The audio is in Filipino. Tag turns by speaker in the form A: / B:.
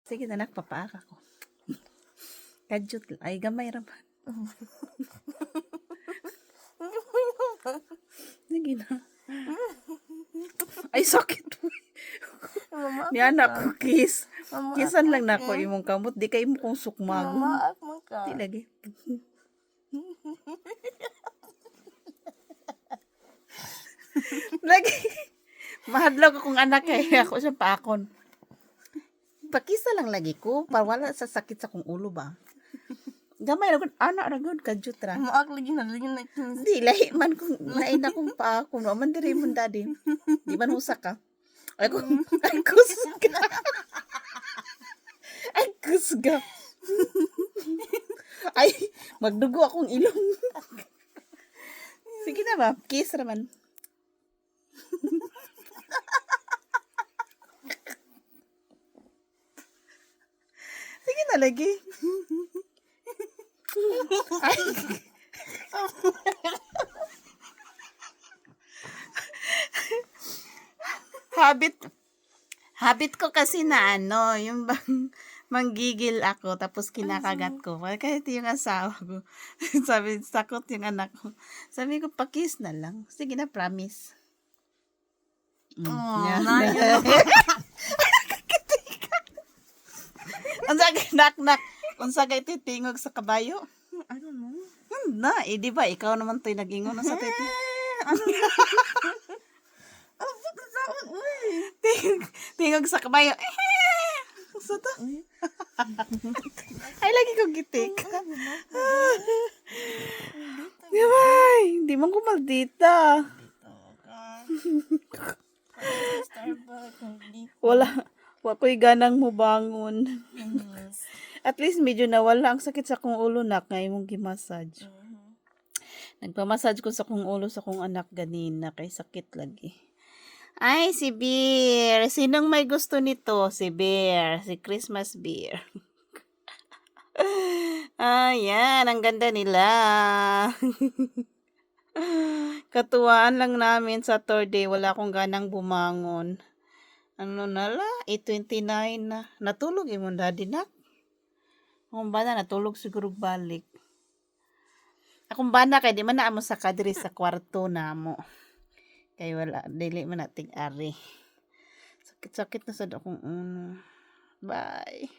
A: Sige na, nagpapaaka ko. Kadyot, ay gamay raman. Sige na. Ay, sakit. Ni anak ko, kiss. Kissan lang na ako imong kamot. Di kayo mo kong sukmagon.
B: Mama, mo ka.
A: Di lagi. Lagi. Mahadlok akong anak kaya ako siya paakon. Pakisa lang lagi ko para wala sa sakit sa kong ulo ba. Gamay ra gud anak ra gud kadyot ra.
B: Mama, lagi na kinis.
A: Di lahi man kung nain akong paakon. No man diri mo daddy. Di man usa ka. Ay kusga. Ay kusga. Ay magdugo akong ilong. Sige na ba? Kiss ra man. Sige na lagi. Ay. Habit ko kasi na yung bang manggigil ako tapos kinakagat ko. Kahit yung asawa ko. Sabi, sakot yung anak ko. Sabi ko, pakis na lang. Sige na, promise. Unsa kay nak unsa kay titingog sa kabayo?
B: I don't know.
A: Na, di ba ikaw naman to'y nag-ingon sa titi? Tingog sa kabayo. Sa to? Ay, lagi ko gitik. Di ba? Hindi man ko maldita. Wala ko'y ganang mo bangon. At least medyo nawala ang sakit sa kong ulo nak nga imong gimassage. Nagpamassage ko sa kong ulo sa kong anak ganina kay sakit lagi. Ay, si Beer. Sinong may gusto nito? Si Beer. Si Christmas Beer. Ayan, ang ganda nila. Katuwaan lang namin sa third day. Wala akong ganang bumangon. Ano nala? 8:29 na. Natulog yung daddy nak. Akong bana, natulog siguro balik. Akong bana, kay di man na amo sa kadiri sa kwarto na mo. Kaya wala, dili man nating ari. Sakit-sakit na sa akong uno. Bye.